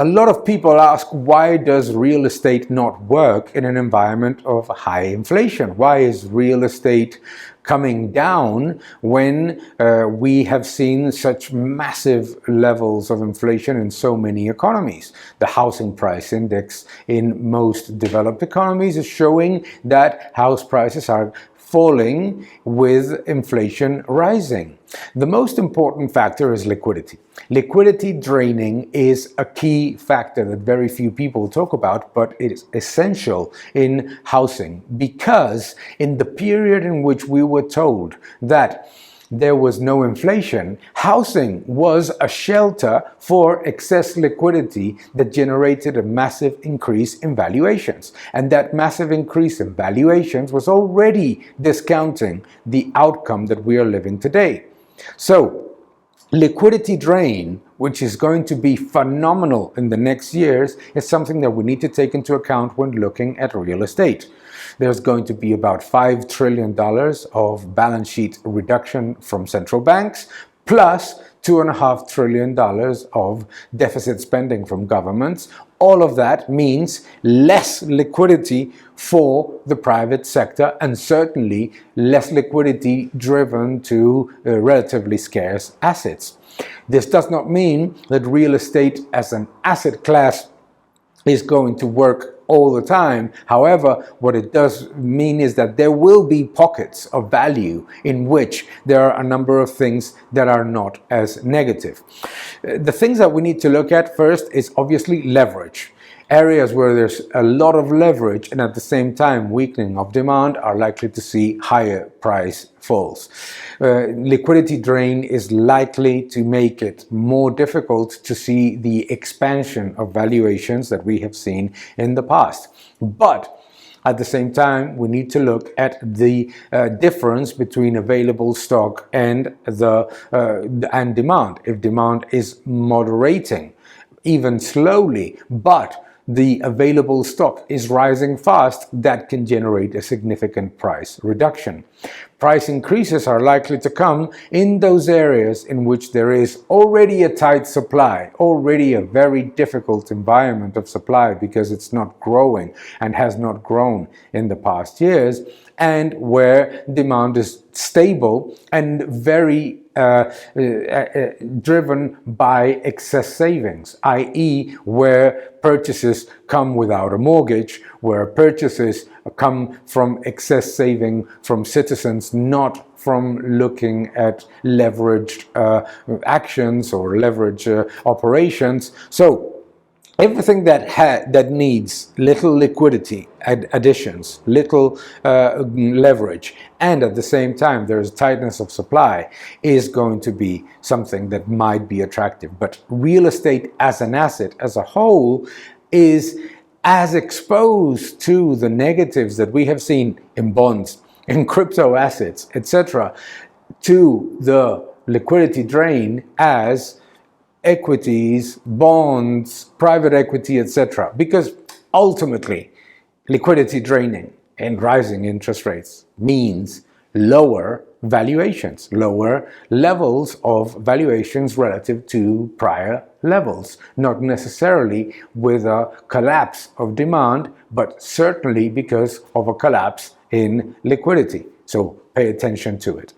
A lot of people ask, why does real estate not work in an environment of high inflation? Why is real estate coming down when we have seen such massive levels of inflation in so many economies? The housing price index in most developed economies is showing that house prices are falling with inflation rising. The most important factor is liquidity. Liquidity draining is a key factor that very few people talk about, but it is essential in housing, because in the period in which we were told that there was no inflation, housing was a shelter for excess liquidity that generated a massive increase in valuations. And that massive increase in valuations was already discounting the outcome that we are living today. So, liquidity drain, which is going to be phenomenal in the next years, is something that we need to take into account when looking at real estate. There's going to be about $5 trillion of balance sheet reduction from central banks, plus $2.5 trillion of deficit spending from governments. All of that means less liquidity for the private sector, and certainly less liquidity driven to relatively scarce assets. This does not mean that real estate as an asset class is going to work all the time. However, what it does mean is that there will be pockets of value in which there are a number of things that are not as negative. The things that we need to look at first is obviously leverage. Areas where there's a lot of leverage and at the same time weakening of demand are likely to see higher price falls. Liquidity drain is likely to make it more difficult to see the expansion of valuations that we have seen in the past. But at the same time, we need to look at the difference between available stock and demand. If demand is moderating, even slowly, but the available stock is rising fast, that can generate a significant price reduction. Price increases are likely to come in those areas in which there is already a tight supply, already a very difficult environment of supply because it's not growing and has not grown in the past years, and where demand is stable and very driven by excess savings, i.e. where purchases come without a mortgage, where purchases come from excess saving from citizens, not from looking at leveraged actions or leveraged operations. So everything that needs little liquidity additions, little leverage, and at the same time there's tightness of supply, is going to be something that might be attractive. But real estate as an asset as a whole is as exposed to the negatives that we have seen in bonds, in crypto assets, etc., to the liquidity drain as equities, bonds, private equity, etc. Because ultimately, liquidity draining and rising interest rates means lower valuations, lower levels of valuations relative to prior levels. Not necessarily with a collapse of demand, but certainly because of a collapse in liquidity. So pay attention to it.